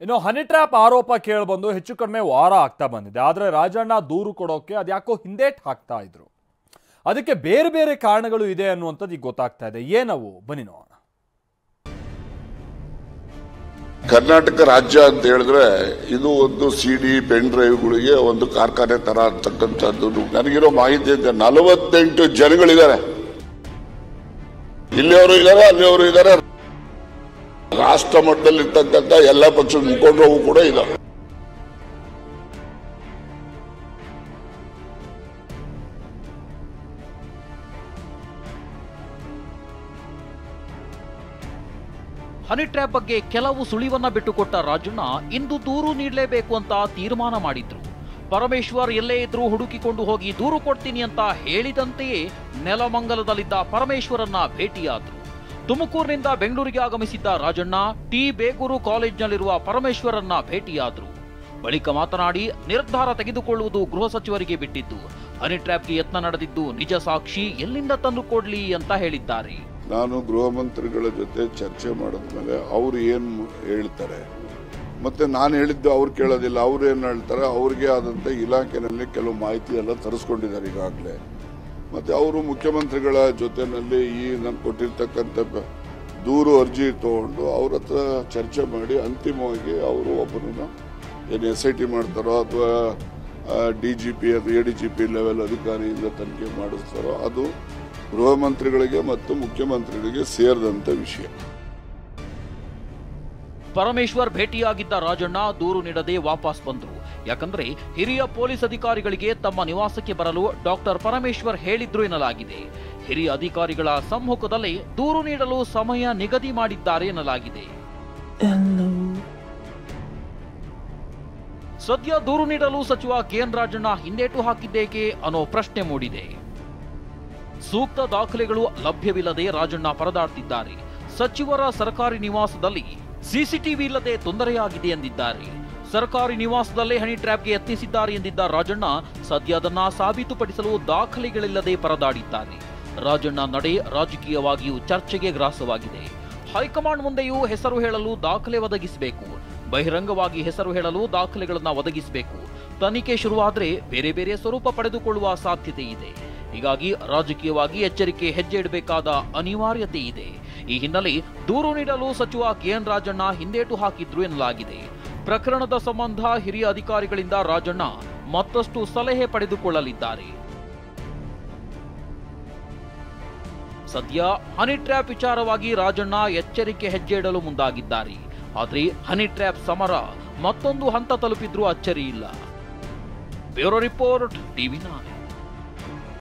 ಇನ್ನು honey trap ಆರೋಪ ಕೇಳಿಬಂದು ಹೆಚ್ಚು ಕಡಿಮೆ ವಾರ ಆಗ್ತಾ ಬಂದಿದೆ. ಆದರೆ ರಾಜಣ್ಣ ದೂರು ಕೊಡೋಕೆ ಅದ್ಯಾಕೋ ಹಿಂದೇಟ್ ಹಾಕ್ತಾ ಇದ್ರು. ಅದಕ್ಕೆ ಬೇರೆ ಬೇರೆ ಕಾರಣಗಳು ಇದೆ ಅನ್ನುವಂಥದ್ದು ಈಗ ಗೊತ್ತಾಗ್ತಾ ಇದೆ. ಏನವು ಬನ್ನಿ ನೋಡೋಣ. ಕರ್ನಾಟಕ ರಾಜ್ಯ ಅಂತ ಹೇಳಿದ್ರೆ ಇದು ಒಂದು ಸಿಡಿ ಪೆನ್ ಡ್ರೈವ್ಗಳಿಗೆ ಒಂದು ಕಾರ್ಖಾನೆ ತರ ಅಂತಕ್ಕಂಥದ್ದು. ನನಗಿರೋ ಮಾಹಿತಿ ಇದೆ, 48 ಜನಗಳಿದ್ದಾರೆ. ಇಲ್ಲಿಯವರು ಇದ್ದಾರೆ, ಅಲ್ಲಿಯವರು ಇದ್ದಾರೆ. ರಾಷ್ಟ್ರ ಮಟ್ಟದಲ್ಲಿ ಇರ್ತಕ್ಕಂಥ ಎಲ್ಲ ಪಕ್ಷದ ಮುಖಂಡರು ಕೂಡ ಇದ್ದಾರೆ. ಹನಿ ಟ್ರ್ಯಾಪ್ ಬಗ್ಗೆ ಕೆಲವು ಸುಳಿವನ್ನ ಬಿಟ್ಟುಕೊಟ್ಟ ರಾಜಣ್ಣ ಇಂದು ದೂರು ನೀಡಲೇಬೇಕು ಅಂತ ತೀರ್ಮಾನ ಮಾಡಿದ್ರು. ಪರಮೇಶ್ವರ್ ಎಲ್ಲೇ ಇದ್ರೂ ಹುಡುಕಿಕೊಂಡು ಹೋಗಿ ದೂರು ಕೊಡ್ತೀನಿ ಅಂತ ಹೇಳಿದಂತೆಯೇ ನೆಲಮಂಗಲದಲ್ಲಿದ್ದ ಪರಮೇಶ್ವರನ್ನ ಭೇಟಿಯಾದ್ರು. ತುಮಕೂರಿನಿಂದ ಬೆಂಗಳೂರಿಗೆ ಆಗಮಿಸಿದ್ದ ರಾಜಣ್ಣ ಟಿ ಬೇಗೂರು ಕಾಲೇಜಿನಲ್ಲಿರುವ ಪರಮೇಶ್ವರನ್ನ ಭೇಟಿಯಾದ್ರು. ಬಳಿಕ ಮಾತನಾಡಿ ನಿರ್ಧಾರ ತೆಗೆದುಕೊಳ್ಳುವುದು ಗೃಹ ಸಚಿವರಿಗೆ ಬಿಟ್ಟಿದ್ದು, ಹನಿ ಟ್ರ್ಯಾಪ್ಗೆ ಯತ್ನ ನಡೆದಿದ್ದು ನಿಜ ಸಾಕ್ಷಿ ಎಲ್ಲಿಂದ ತಂದು ಕೊಡ್ಲಿ ಅಂತ ಹೇಳಿದ್ದಾರೆ. ನಾನು ಗೃಹ ಮಂತ್ರಿಗಳ ಜೊತೆ ಚರ್ಚೆ ಮಾಡಿದ್ಮೇಲೆ ಅವ್ರು ಏನು ಹೇಳ್ತಾರೆ, ಮತ್ತೆ ನಾನು ಹೇಳಿದ್ದು ಅವ್ರು ಕೇಳೋದಿಲ್ಲ, ಅವ್ರು ಏನು ಹೇಳ್ತಾರೆ, ಅವ್ರಿಗೆ ಆದಂಥ ಇಲಾಖೆನಲ್ಲಿ ಕೆಲವು ಮಾಹಿತಿ ಎಲ್ಲ ತರಿಸ್ಕೊಂಡಿದ್ದಾರೆ ಈಗಾಗಲೇ. ಮತ್ತು ಅವರು ಮುಖ್ಯಮಂತ್ರಿಗಳ ಜೊತೆಯಲ್ಲಿ ಈ ನಾನು ಕೊಟ್ಟಿರ್ತಕ್ಕಂಥ ದೂರು ಅರ್ಜಿ ತೊಗೊಂಡು ಅವ್ರ ಹತ್ರ ಚರ್ಚೆ ಮಾಡಿ ಅಂತಿಮವಾಗಿ ಅವರು ಒಬ್ಬರನ್ನ ಏನು SIT ಮಾಡ್ತಾರೋ ಅಥವಾ DGP ಅಥವಾ ADGP ಲೆವೆಲ್ ಅಧಿಕಾರಿಯಿಂದ ತನಿಖೆ ಮಾಡಿಸ್ತಾರೋ ಅದು ಗೃಹ ಮಂತ್ರಿಗಳಿಗೆ ಮತ್ತು ಮುಖ್ಯಮಂತ್ರಿಗಳಿಗೆ ಸೇರಿದಂಥ ವಿಷಯ. ಪರಮೇಶ್ವರ್ ಭೇಟಿಯಾಗಿದ್ದ ರಾಜಣ್ಣ ದೂರು ನೀಡದೆ ವಾಪಸ್ ಬಂದ್ರು. ಯಾಕಂದ್ರೆ ಹಿರಿಯ ಪೊಲೀಸ್ ಅಧಿಕಾರಿಗಳಿಗೆ ತಮ್ಮ ನಿವಾಸಕ್ಕೆ ಬರಲು ಡಾಕ್ಟರ್ ಪರಮೇಶ್ವರ್ ಹೇಳಿದ್ರು ಎನ್ನಲಾಗಿದೆ. ಹಿರಿಯ ಅಧಿಕಾರಿಗಳ ಸಮ್ಮುಖದಲ್ಲೇ ದೂರು ನೀಡಲು ಸಮಯ ನಿಗದಿ ಮಾಡಿದ್ದಾರೆ ಎನ್ನಲಾಗಿದೆ. ಸದ್ಯ ದೂರು ನೀಡಲು ಸಚಿವ KN ರಾಜಣ್ಣ ಹಿಂದೇಟು ಹಾಕಿದ್ದೇಕೆ ಅನ್ನೋ ಪ್ರಶ್ನೆ ಮೂಡಿದೆ. ಸೂಕ್ತ ದಾಖಲೆಗಳು ಲಭ್ಯವಿಲ್ಲದೆ ರಾಜಣ್ಣ ಪರದಾಡ್ತಿದ್ದಾರೆ. ಸಚಿವರ ಸರ್ಕಾರಿ ನಿವಾಸದಲ್ಲಿ CCTV ಇಲ್ಲದೆ ತೊಂದರೆಯಾಗಿದೆ ಎಂದಿದ್ದಾರೆ. ಸರ್ಕಾರಿ ನಿವಾಸದಲ್ಲೇ ಹನಿ ಟ್ರ್ಯಾಪ್ಗೆ ಯತ್ನಿಸಿದ್ದಾರೆ ಎಂದಿದ್ದ ರಾಜಣ್ಣ ಸದ್ಯ ಅದನ್ನ ಸಾಬೀತುಪಡಿಸಲು ದಾಖಲೆಗಳಿಲ್ಲದೆ ಪರದಾಡಿದ್ದಾರೆ. ರಾಜಣ್ಣ ನಡೆ ರಾಜಕೀಯವಾಗಿಯೂ ಚರ್ಚೆಗೆ ಗ್ರಾಸವಾಗಿದೆ. ಹೈಕಮಾಂಡ್ ಮುಂದೆಯೂ ಹೆಸರು ಹೇಳಲು ದಾಖಲೆ ಒದಗಿಸಬೇಕು, ಬಹಿರಂಗವಾಗಿ ಹೆಸರು ಹೇಳಲು ದಾಖಲೆಗಳನ್ನ ಒದಗಿಸಬೇಕು. ತನಿಖೆ ಶುರುವಾದ್ರೆ ಬೇರೆ ಬೇರೆ ಸ್ವರೂಪ ಪಡೆದುಕೊಳ್ಳುವ ಸಾಧ್ಯತೆ ಇದೆ. ಹೀಗಾಗಿ ರಾಜಕೀಯವಾಗಿ ಎಚ್ಚರಿಕೆ ಹೆಜ್ಜೆ ಇಡಬೇಕಾದ ಅನಿವಾರ್ಯತೆ ಇದೆ. ಈ ಹಿನ್ನೆಲೆ ದೂರು ನೀಡಲು ಸಚಿವ KN ರಾಜಣ್ಣ ಹಿಂದೇಟು ಹಾಕಿದ್ರು ಎನ್ನಲಾಗಿದೆ. ಪ್ರಕರಣದ ಸಂಬಂಧ ಹಿರಿಯ ಅಧಿಕಾರಿಗಳಿಂದ ರಾಜಣ್ಣ ಮತ್ತಷ್ಟು ಸಲಹೆ ಪಡೆದುಕೊಳ್ಳಲಿದ್ದಾರೆ. ಸದ್ಯ ಹನಿ ಟ್ರ್ಯಾಪ್ ವಿಚಾರವಾಗಿ ರಾಜಣ್ಣ ಎಚ್ಚರಿಕೆ ಹೆಜ್ಜೆ ಇಡಲು ಮುಂದಾಗಿದ್ದಾರೆ. ಆದರೆ ಹನಿ ಟ್ರ್ಯಾಪ್ ಸಮರ ಮತ್ತೊಂದು ಹಂತ ತಲುಪಿದ್ರೂ ಅಚ್ಚರಿ ಇಲ್ಲ. Bureau report TV9.